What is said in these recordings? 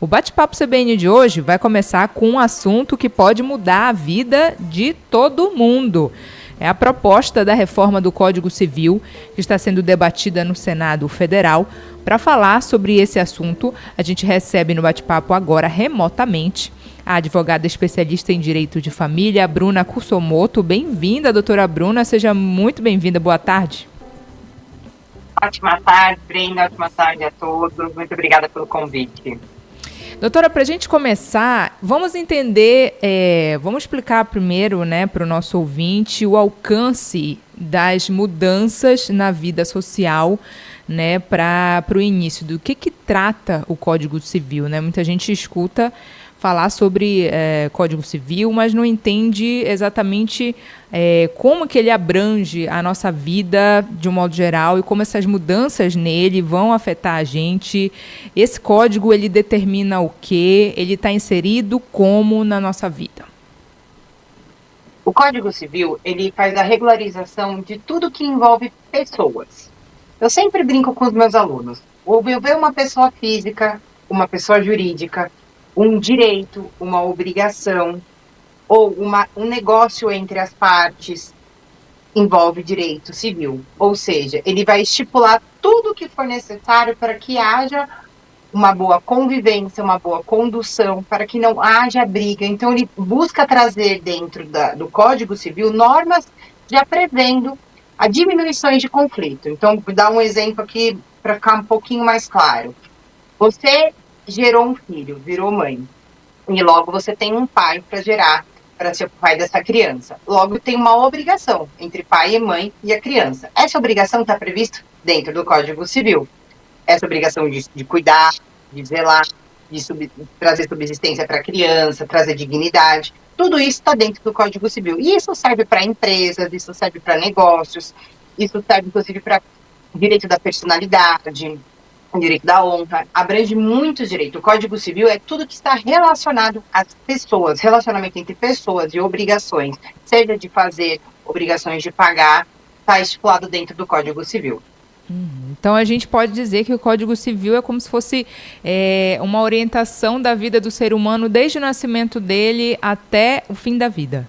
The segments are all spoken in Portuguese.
O Bate-Papo CBN de hoje vai começar com um assunto que pode mudar a vida de todo mundo. É a proposta da reforma do Código Civil, que está sendo debatida no Senado Federal. Para falar sobre esse assunto, a gente recebe no Bate-Papo agora, remotamente, a advogada especialista em Direito de Família, Bruna Kusomoto. Bem-vinda, doutora Bruna. Seja muito bem-vinda. Boa tarde. Ótima tarde, Brenda. Ótima tarde a todos. Muito obrigada pelo convite. Doutora, para a gente começar, vamos entender, vamos explicar primeiro, para o nosso ouvinte o alcance das mudanças na vida social, para o início do que trata o Código Civil, Muita gente escuta falar sobre Código Civil, mas não entende exatamente como que ele abrange a nossa vida de um modo geral e como essas mudanças nele vão afetar a gente. Esse código, ele determina o quê? Ele está inserido como na nossa vida? O Código Civil, ele faz a regularização de tudo que envolve pessoas. Eu sempre brinco com os meus alunos. Ou eu ver uma pessoa física, uma pessoa jurídica, um direito, uma obrigação, ou um negócio entre as partes, envolve direito civil. Ou seja, ele vai estipular tudo o que for necessário para que haja uma boa convivência, uma boa condução, para que não haja briga. Então, ele busca trazer dentro do Código Civil normas já prevendo a diminuições de conflito. Então, vou dar um exemplo aqui para ficar um pouquinho mais claro. Você gerou um filho, virou mãe, e logo você tem um pai para gerar, para ser o pai dessa criança. Logo tem uma obrigação entre pai e mãe e a criança. Essa obrigação está prevista dentro do Código Civil. Essa obrigação de cuidar, de zelar, de trazer subsistência para a criança, trazer dignidade, tudo isso está dentro do Código Civil. E isso serve para empresas, isso serve para negócios, isso serve inclusive para direito da personalidade, direito da honra, abrange muitos direitos. O Código Civil é tudo que está relacionado às pessoas, relacionamento entre pessoas e obrigações, seja de fazer, obrigações de pagar, está estipulado dentro do Código Civil. Então a gente pode dizer que o Código Civil é como se fosse uma orientação da vida do ser humano desde o nascimento dele até o fim da vida.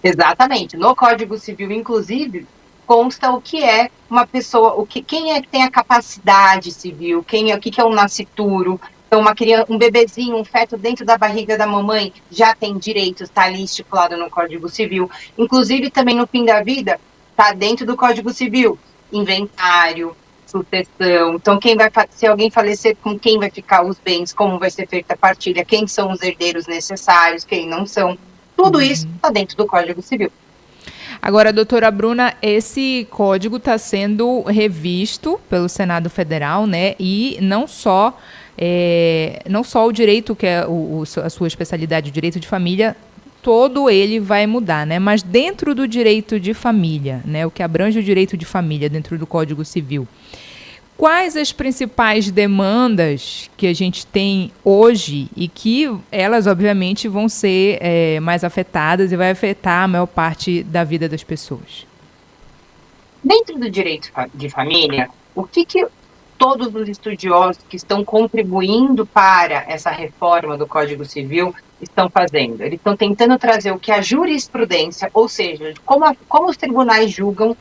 Exatamente. No Código Civil, inclusive, consta o que é uma pessoa, quem é que tem a capacidade civil, o que é um nascituro. Então, uma criança, um bebezinho, um feto dentro da barriga da mamãe já tem direitos, está ali estipulado no Código Civil. Inclusive, também no fim da vida, está dentro do Código Civil. Inventário, sucessão. Então, se alguém falecer, com quem vai ficar os bens, como vai ser feita a partilha, quem são os herdeiros necessários, quem não são. Tudo isso está dentro do Código Civil. Agora, doutora Bruna, esse código está sendo revisto pelo Senado Federal, e não só o direito, que é a sua especialidade, o direito de família, todo ele vai mudar, mas dentro do direito de família, o que abrange o direito de família dentro do Código Civil, quais as principais demandas que a gente tem hoje e que elas, obviamente, vão ser mais afetadas e vai afetar a maior parte da vida das pessoas? Dentro do direito de família, o que todos os estudiosos que estão contribuindo para essa reforma do Código Civil estão fazendo? Eles estão tentando trazer o que a jurisprudência, ou seja, como os tribunais julgam,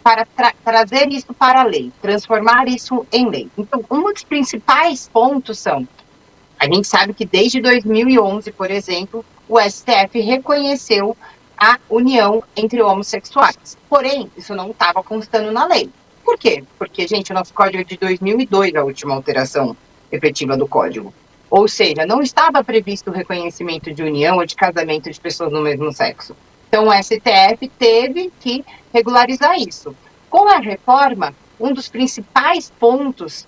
para trazer isso para a lei, transformar isso em lei. Então, um dos principais pontos a gente sabe que desde 2011, por exemplo, o STF reconheceu a união entre homossexuais. Porém, isso não estava constando na lei. Por quê? Porque, gente, o nosso código é de 2002, a última alteração efetiva do código. Ou seja, não estava previsto o reconhecimento de união ou de casamento de pessoas do mesmo sexo. Então, o STF teve que regularizar isso. Com a reforma, um dos principais pontos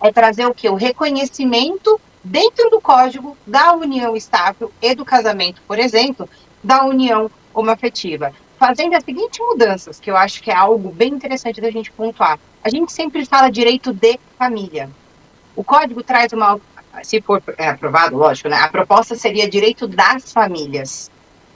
é trazer o quê? O reconhecimento dentro do código da união estável e do casamento, por exemplo, da união homoafetiva. Fazendo as seguintes mudanças, que eu acho que é algo bem interessante da gente pontuar. A gente sempre fala direito de família. O código traz se for aprovado, lógico, a proposta seria direito das famílias.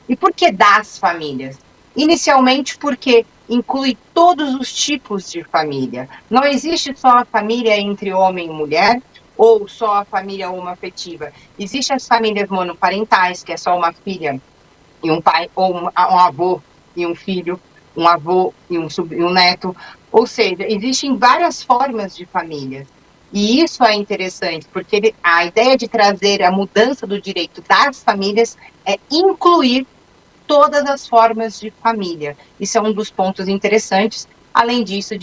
E por que das famílias? Inicialmente porque inclui todos os tipos de família. Não existe só a família entre homem e mulher, ou só a família homoafetiva. Existem as famílias monoparentais, que é só uma filha e um pai, ou um avô e um filho, um avô e um neto. Ou seja, existem várias formas de família. E isso é interessante, porque a ideia de trazer a mudança do direito das famílias é incluir todas as formas de família. Isso é um dos pontos interessantes. Além disso,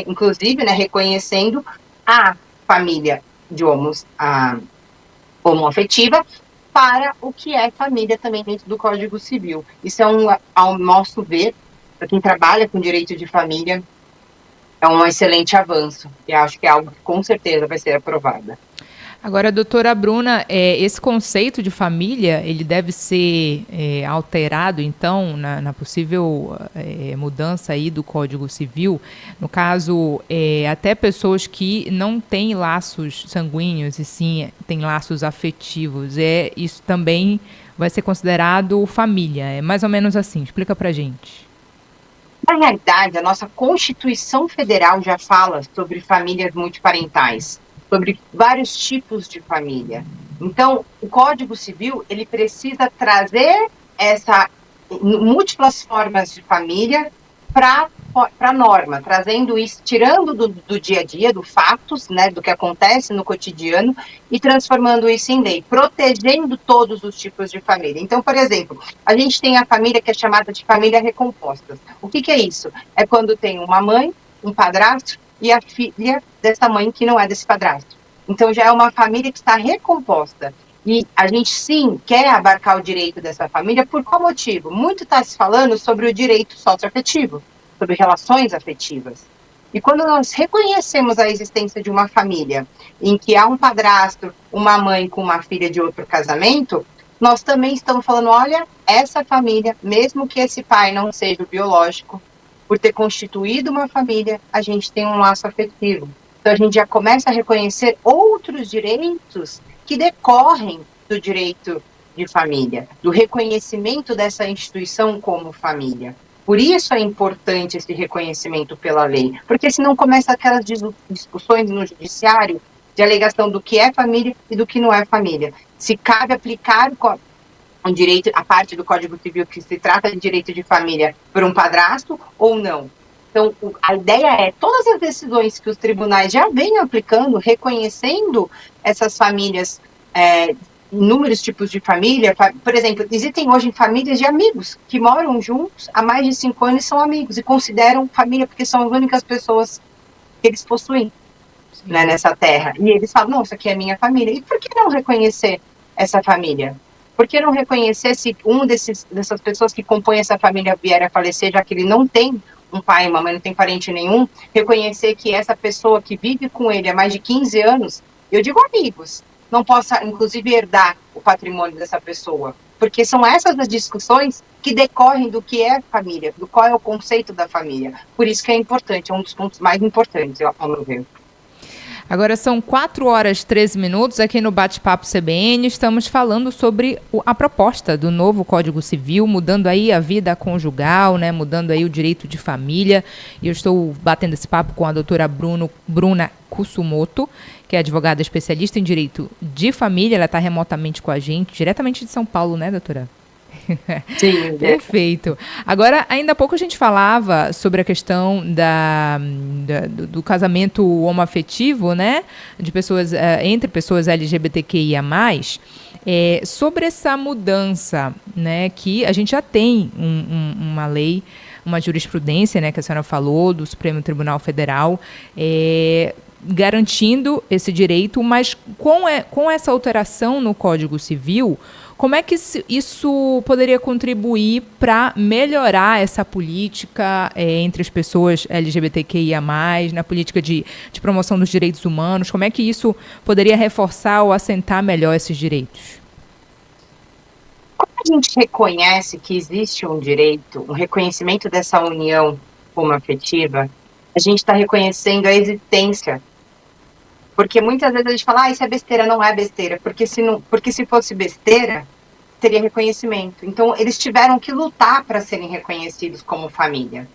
inclusive, né, reconhecendo a família de homoafetiva para o que é família também dentro do Código Civil. Isso é, ao nosso ver, para quem trabalha com direito de família, é um excelente avanço. E acho que é algo que com certeza vai ser aprovado. Agora, doutora Bruna, esse conceito de família, ele deve ser alterado, então, na possível mudança aí do Código Civil. No caso, até pessoas que não têm laços sanguíneos e sim têm laços afetivos. Isso também vai ser considerado família. É mais ou menos assim. Explica pra gente. Na realidade, a nossa Constituição Federal já fala sobre famílias multiparentais, sobre vários tipos de família. Então, o Código Civil, ele precisa trazer essas múltiplas formas de família para a norma, trazendo isso, tirando do dia a dia, do fatos, né, do que acontece no cotidiano, e transformando isso em lei, protegendo todos os tipos de família. Então, por exemplo, a gente tem a família que é chamada de família recomposta. O que é isso? É quando tem uma mãe, um padrasto e a filha dessa mãe que não é desse padrasto. Então, já é uma família que está recomposta. E a gente, sim, quer abarcar o direito dessa família. Por qual motivo? Muito está se falando sobre o direito socioafetivo, sobre relações afetivas. E quando nós reconhecemos a existência de uma família em que há um padrasto, uma mãe com uma filha de outro casamento, nós também estamos falando, olha, essa família, mesmo que esse pai não seja o biológico, por ter constituído uma família, a gente tem um laço afetivo. Então, a gente já começa a reconhecer outros direitos que decorrem do direito de família, do reconhecimento dessa instituição como família. Por isso é importante esse reconhecimento pela lei, porque senão começa aquelas discussões no judiciário de alegação do que é família e do que não é família. Se cabe aplicar um direito, a parte do Código Civil que se trata de direito de família por um padrasto ou não. Então, a ideia é, todas as decisões que os tribunais já vêm aplicando, reconhecendo essas famílias, inúmeros tipos de família, por exemplo, existem hoje famílias de amigos que moram juntos há mais de 5 anos e são amigos, e consideram família porque são as únicas pessoas que eles possuem, né, nessa terra. E eles falam, não, isso aqui é minha família. E por que não reconhecer essa família? Por que não reconhecer se dessas pessoas que compõem essa família vier a falecer, já que ele não tem um pai e uma mãe, não tem parente nenhum, reconhecer que essa pessoa que vive com ele há mais de 15 anos, eu digo amigos, não possa, inclusive, herdar o patrimônio dessa pessoa. Porque são essas as discussões que decorrem do que é família, do qual é o conceito da família. Por isso que é importante, é um dos pontos mais importantes, ao meu ver. Agora são 4 horas e 13 minutos aqui no Bate-Papo CBN. Estamos falando sobre a proposta do novo Código Civil, mudando aí a vida conjugal, né, mudando aí o direito de família. E eu estou batendo esse papo com a doutora Bruna Kusumoto, que é advogada especialista em direito de família. Ela está remotamente com a gente, diretamente de São Paulo, né, doutora? Sim, perfeito. Agora, ainda há pouco a gente falava sobre a questão do casamento homoafetivo, né? De pessoas, entre pessoas LGBTQIA+, sobre essa mudança, né? Que a gente já tem uma lei, uma jurisprudência, né? Que a senhora falou, do Supremo Tribunal Federal, garantindo esse direito, mas com essa alteração no Código Civil, como é que isso poderia contribuir para melhorar essa política entre as pessoas LGBTQIA+, na política de promoção dos direitos humanos? Como é que isso poderia reforçar ou assentar melhor esses direitos? Quando a gente reconhece que existe um direito, um reconhecimento dessa união homoafetiva, a gente está reconhecendo a existência. Porque muitas vezes a gente fala, isso é besteira, não é besteira, porque se fosse besteira, teria reconhecimento. Então, eles tiveram que lutar para serem reconhecidos como família.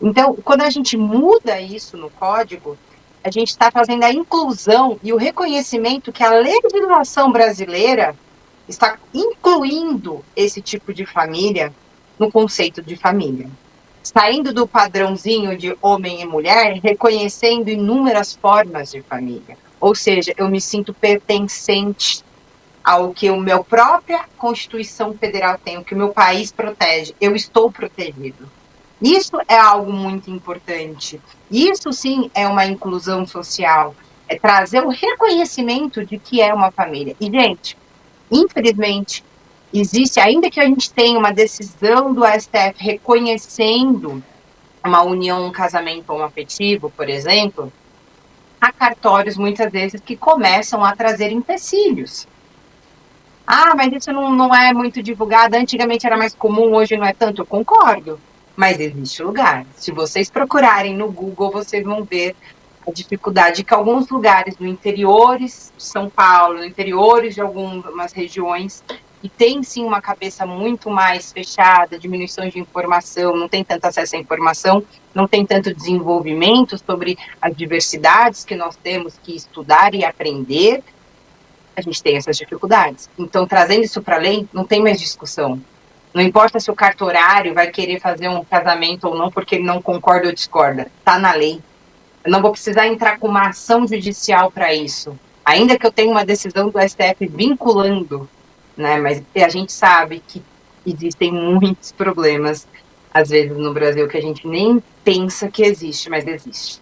Então, quando a gente muda isso no código, a gente está fazendo a inclusão e o reconhecimento que a legislação brasileira está incluindo esse tipo de família no conceito de família. Saindo do padrãozinho de homem e mulher, reconhecendo inúmeras formas de família. Ou seja, eu me sinto pertencente ao que a minha própria Constituição Federal tem, o que o meu país protege. Eu estou protegido. Isso é algo muito importante. Isso sim é uma inclusão social. É trazer o reconhecimento de que é uma família. E, gente, infelizmente, existe, ainda que a gente tenha uma decisão do STF reconhecendo uma união, um casamento homoafetivo, por exemplo, há cartórios, muitas vezes, que começam a trazer empecilhos. Ah, mas isso não é muito divulgado, antigamente era mais comum, hoje não é tanto, eu concordo. Mas existe lugar. Se vocês procurarem no Google, vocês vão ver a dificuldade que alguns lugares no interiores de São Paulo, no interiores de algumas regiões, e tem sim uma cabeça muito mais fechada, diminuição de informação, não tem tanto acesso à informação, não tem tanto desenvolvimento sobre as diversidades que nós temos que estudar e aprender, a gente tem essas dificuldades. Então, trazendo isso para a lei, não tem mais discussão. Não importa se o cartorário vai querer fazer um casamento ou não, porque ele não concorda ou discorda. Está na lei. Eu não vou precisar entrar com uma ação judicial para isso. Ainda que eu tenha uma decisão do STF vinculando, né? Mas a gente sabe que existem muitos problemas, às vezes, no Brasil, que a gente nem pensa que existe, mas existe.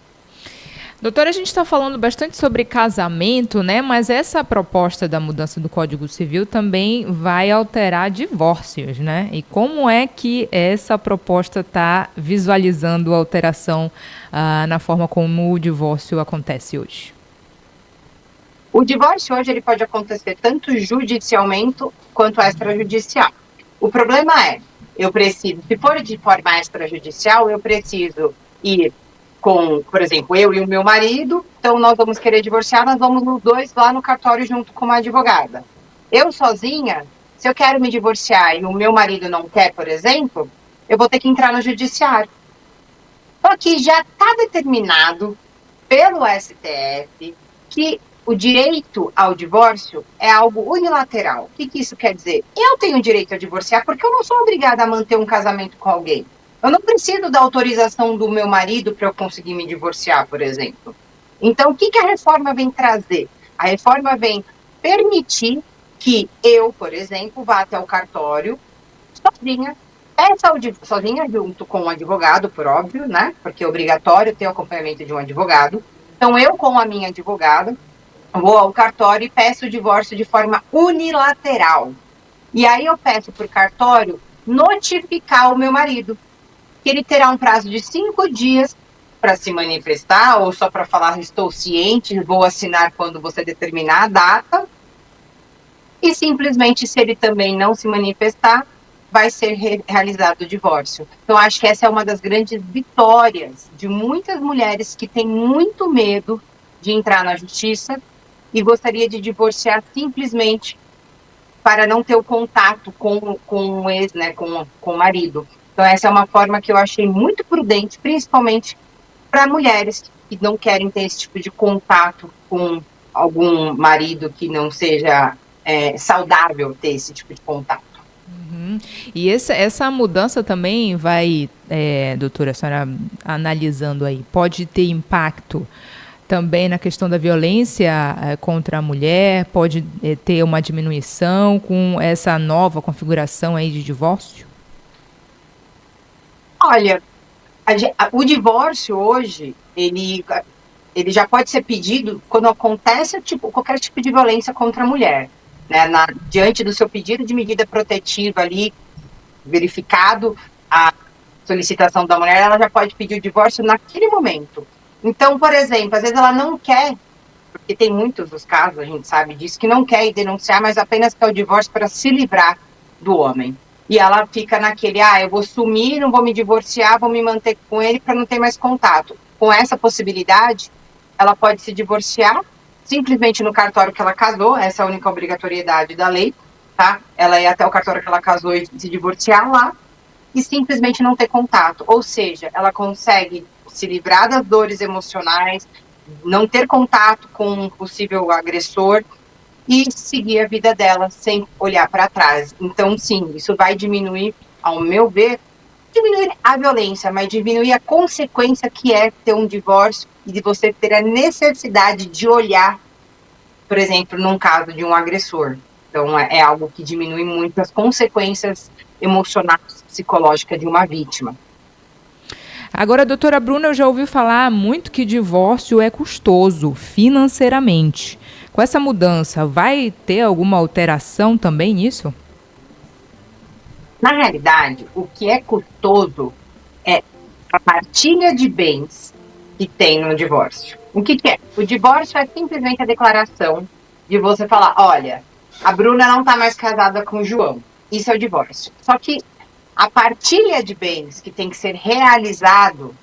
Doutora, a gente está falando bastante sobre casamento, né? Mas essa proposta da mudança do Código Civil também vai alterar divórcios, né? E como é que essa proposta está visualizando a alteração na forma como o divórcio acontece hoje? O divórcio hoje ele pode acontecer tanto judicialmente quanto extrajudicial. O problema é, eu preciso, se for de forma extrajudicial, eu preciso ir com, por exemplo, eu e o meu marido, então nós vamos querer divorciar, nós vamos os dois lá no cartório junto com uma advogada. Eu sozinha, se eu quero me divorciar e o meu marido não quer, por exemplo, eu vou ter que entrar no judiciário. Só que já está determinado pelo STF que o direito ao divórcio é algo unilateral. O que isso quer dizer? Eu tenho direito a divorciar porque eu não sou obrigada a manter um casamento com alguém. Eu não preciso da autorização do meu marido para eu conseguir me divorciar, por exemplo. Então, o que a reforma vem trazer? A reforma vem permitir que eu, por exemplo, vá até o cartório sozinha, sozinha junto com um advogado, por óbvio, né? Porque é obrigatório ter o acompanhamento de um advogado. Então, eu com a minha advogada, vou ao cartório e peço o divórcio de forma unilateral. E aí eu peço para o cartório notificar o meu marido, que ele terá um prazo de 5 dias para se manifestar, ou só para falar, estou ciente, vou assinar quando você determinar a data. E simplesmente, se ele também não se manifestar, vai ser realizado o divórcio. Então, acho que essa é uma das grandes vitórias de muitas mulheres que têm muito medo de entrar na justiça e gostaria de divorciar simplesmente para não ter o contato com o ex, né, com o marido. Então, essa é uma forma que eu achei muito prudente, principalmente para mulheres que não querem ter esse tipo de contato com algum marido que não seja saudável ter esse tipo de contato. Uhum. E essa mudança também vai, doutora, a senhora analisando aí, pode ter impacto também na questão da violência contra a mulher, pode ter uma diminuição com essa nova configuração aí de divórcio? Olha, o divórcio hoje, ele já pode ser pedido quando acontece qualquer tipo de violência contra a mulher. Né? Diante do seu pedido de medida protetiva ali, verificado a solicitação da mulher, ela já pode pedir o divórcio naquele momento. Então, por exemplo, às vezes ela não quer, porque tem muitos dos casos, a gente sabe disso, que não quer ir denunciar, mas apenas quer o divórcio para se livrar do homem. E ela fica naquele, eu vou sumir, não vou me divorciar, vou me manter com ele para não ter mais contato. Com essa possibilidade, ela pode se divorciar simplesmente no cartório que ela casou, essa é a única obrigatoriedade da lei, tá? Ela ia até o cartório que ela casou e se divorciar lá e simplesmente não ter contato. Ou seja, ela consegue se livrar das dores emocionais, não ter contato com um possível agressor e seguir a vida dela sem olhar para trás. Então, sim, isso vai diminuir, ao meu ver, diminuir a violência, mas diminuir a consequência que é ter um divórcio e de você ter a necessidade de olhar, por exemplo, num caso de um agressor. Então, é algo que diminui muito as consequências emocionais, psicológicas de uma vítima. Agora, doutora Bruna, eu já ouvi falar muito que divórcio é custoso financeiramente. Com essa mudança, vai ter alguma alteração também nisso? Na realidade, o que é custoso é a partilha de bens que tem no divórcio. O que é? O divórcio é simplesmente a declaração de você falar, olha, a Bruna não está mais casada com o João. Isso é o divórcio. Só que a partilha de bens que tem que ser realizado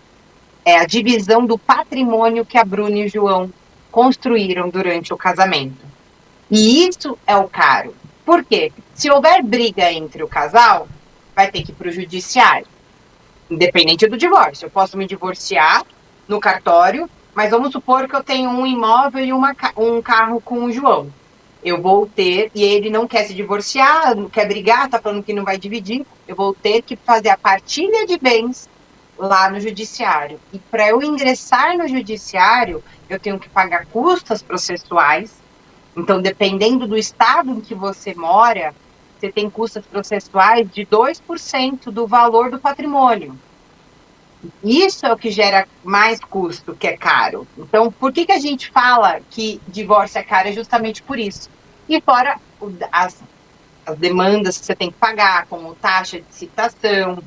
é a divisão do patrimônio que a Bruna e o João construíram durante o casamento. E isso é o caro. Por quê? Se houver briga entre o casal, vai ter que ir para o judiciário. Independente do divórcio. Eu posso me divorciar no cartório, mas vamos supor que eu tenho um imóvel e um carro com o João. Eu vou ter, e ele não quer se divorciar, não quer brigar, tá falando que não vai dividir, eu vou ter que fazer a partilha de bens lá no judiciário. E para eu ingressar no judiciário, eu tenho que pagar custas processuais. Então, dependendo do estado em que você mora, você tem custas processuais de 2% do valor do patrimônio. Isso é o que gera mais custo, que é caro. Então, por que a gente fala que divórcio é caro? É justamente por isso. E fora as demandas que você tem que pagar, como taxa de citação,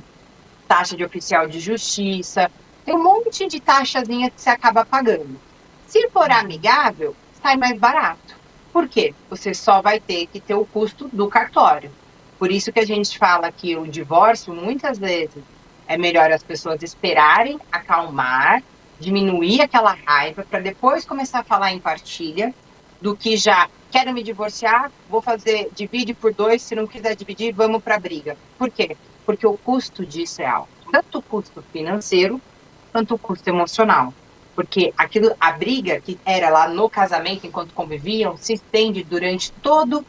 taxa de oficial de justiça, tem um monte de taxazinha que você acaba pagando. Se for amigável, sai mais barato. Por quê? Você só vai ter que ter o custo do cartório. Por isso que a gente fala que o divórcio, muitas vezes, é melhor as pessoas esperarem, acalmar, diminuir aquela raiva, para depois começar a falar em partilha, do que já quero me divorciar, vou fazer, divide por 2, se não quiser dividir, vamos para a briga. Por quê? Porque o custo disso é alto. Tanto o custo financeiro, quanto o custo emocional. Porque a briga que era lá no casamento, enquanto conviviam, se estende durante toda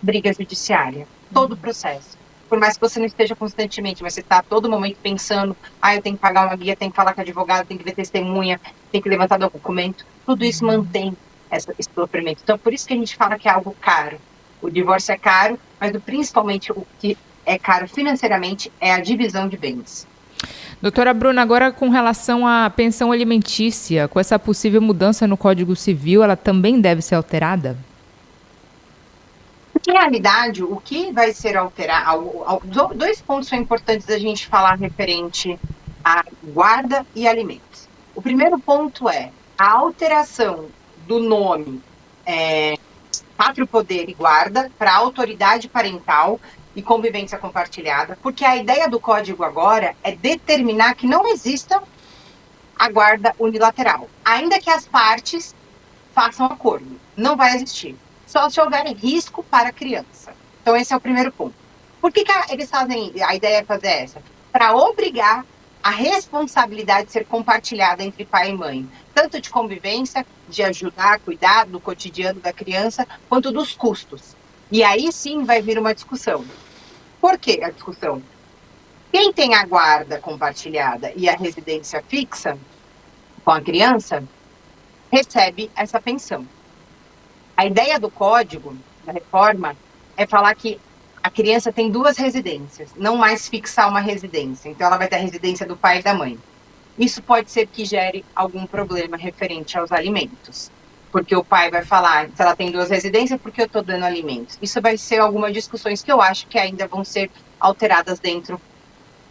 briga judiciária, todo o processo. Por mais que você não esteja constantemente, mas você está a todo momento pensando, eu tenho que pagar uma guia, tenho que falar com o advogado, tenho que ver testemunha, tenho que levantar documento, tudo isso mantém esse sofrimento. Então, por isso que a gente fala que é algo caro. O divórcio é caro, mas principalmente o que é caro financeiramente é a divisão de bens. Doutora Bruna, agora com relação à pensão alimentícia, com essa possível mudança no Código Civil, ela também deve ser alterada? Em realidade, o que vai ser alterado, 2 pontos são importantes da gente falar referente a guarda e alimentos. O primeiro ponto é a alteração do nome pátrio poder e guarda para autoridade parental e convivência compartilhada, porque a ideia do código agora é determinar que não exista a guarda unilateral, ainda que as partes façam acordo, não vai existir. Só se houver risco para a criança. Então, esse é o primeiro ponto. Por que eles fazem, a ideia é fazer essa? Para obrigar a responsabilidade de ser compartilhada entre pai e mãe, tanto de convivência, de ajudar a cuidar do cotidiano da criança, quanto dos custos. E aí sim vai vir uma discussão. Por que a discussão? Quem tem a guarda compartilhada e a residência fixa com a criança, recebe essa pensão. A ideia do código, da reforma, é falar que a criança tem 2 residências, não mais fixar uma residência. Então, ela vai ter a residência do pai e da mãe. Isso pode ser que gere algum problema referente aos alimentos. Porque o pai vai falar, se ela tem 2 residências, por que eu estou dando alimentos? Isso vai ser algumas discussões que eu acho que ainda vão ser alteradas dentro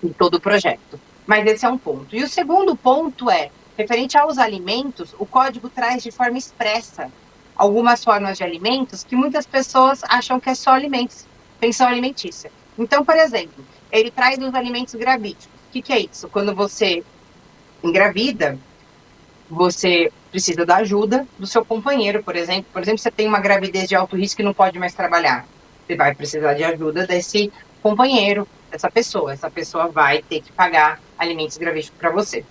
de todo o projeto. Mas esse é um ponto. E o segundo ponto é, referente aos alimentos, o código traz de forma expressa algumas formas de alimentos que muitas pessoas acham que é só alimentos, pensão alimentícia. Então, por exemplo, ele traz os alimentos gravídicos. O que é isso? Quando você engravida, você precisa da ajuda do seu companheiro, por exemplo. Por exemplo, você tem uma gravidez de alto risco e não pode mais trabalhar. Você vai precisar de ajuda desse companheiro, dessa pessoa. Essa pessoa vai ter que pagar alimentos gravídicos para você.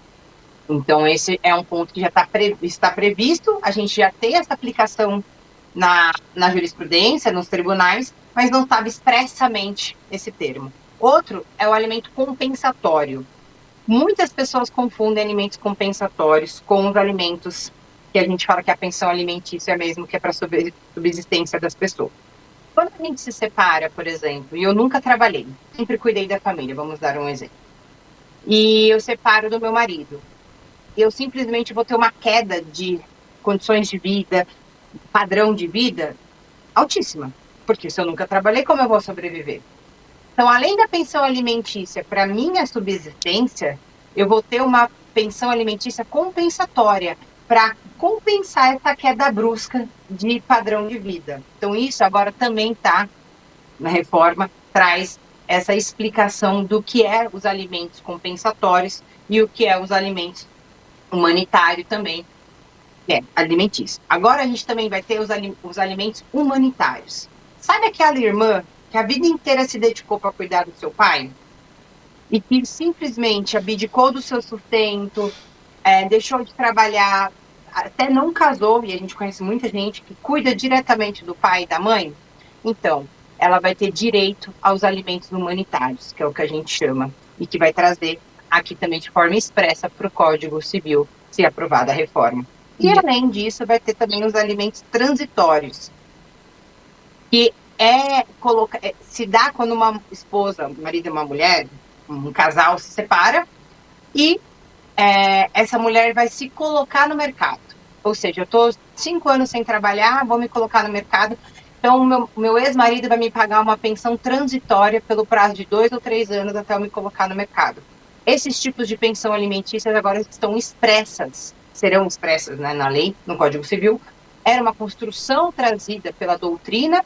Então, esse é um ponto que já está previsto, a gente já tem essa aplicação na jurisprudência, nos tribunais, mas não estava expressamente esse termo. Outro é o alimento compensatório. Muitas pessoas confundem alimentos compensatórios com os alimentos que a gente fala que é a pensão alimentícia mesmo, que é para a subsistência das pessoas. Quando a gente se separa, por exemplo, e eu nunca trabalhei, sempre cuidei da família, vamos dar um exemplo, e eu separo do meu marido, eu simplesmente vou ter uma queda de condições de vida, padrão de vida altíssima, porque se eu nunca trabalhei, como eu vou sobreviver? Então, além da pensão alimentícia para minha subsistência, eu vou ter uma pensão alimentícia compensatória para compensar essa queda brusca de padrão de vida. Então, isso agora também está na reforma, traz essa explicação do que é os alimentos compensatórios e o que é os alimentos humanitários também, alimentício. Agora a gente também vai ter os alimentos humanitários. Sabe aquela irmã que a vida inteira se dedicou para cuidar do seu pai? E que simplesmente abdicou do seu sustento, deixou de trabalhar, até não casou, e a gente conhece muita gente que cuida diretamente do pai e da mãe? Então, ela vai ter direito aos alimentos humanitários, que é o que a gente chama, e que vai trazer aqui também de forma expressa para o Código Civil, se aprovada a reforma. E, além disso, vai ter também os alimentos transitórios, que se dá quando uma esposa, um marido e uma mulher, um casal se separa, e essa mulher vai se colocar no mercado. Ou seja, eu estou 5 anos sem trabalhar, vou me colocar no mercado, então meu ex-marido vai me pagar uma pensão transitória pelo prazo de 2 ou 3 anos até eu me colocar no mercado. Esses tipos de pensão alimentícia agora estão expressas, serão expressas, né, na lei, no Código Civil. Era uma construção trazida pela doutrina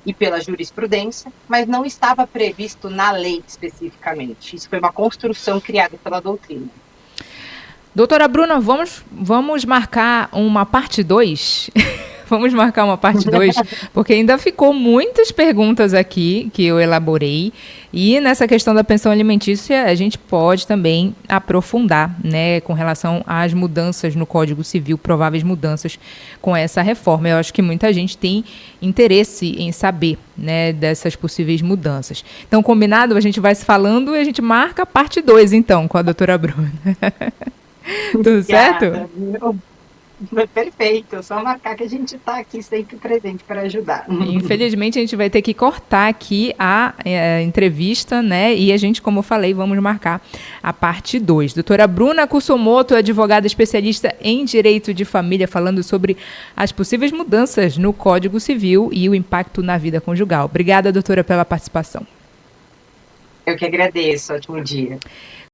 e pela jurisprudência, mas não estava previsto na lei especificamente. Isso foi uma construção criada pela doutrina. Doutora Bruna, vamos marcar uma parte 2? Vamos marcar uma parte 2, porque ainda ficou muitas perguntas aqui que eu elaborei. E nessa questão da pensão alimentícia, a gente pode também aprofundar, né, com relação às mudanças no Código Civil, prováveis mudanças com essa reforma. Eu acho que muita gente tem interesse em saber, né, dessas possíveis mudanças. Então, combinado? A gente vai se falando e a gente marca a parte 2, então, com a doutora Bruna. Tudo certo? Perfeito, só marcar que a gente está aqui sempre presente para ajudar. Infelizmente, a gente vai ter que cortar aqui a entrevista, né? E a gente, como eu falei, vamos marcar a parte 2. Doutora Bruna Kusumoto, advogada especialista em direito de família, falando sobre as possíveis mudanças no Código Civil e o impacto na vida conjugal. Obrigada, doutora, pela participação. Eu que agradeço. Ótimo dia.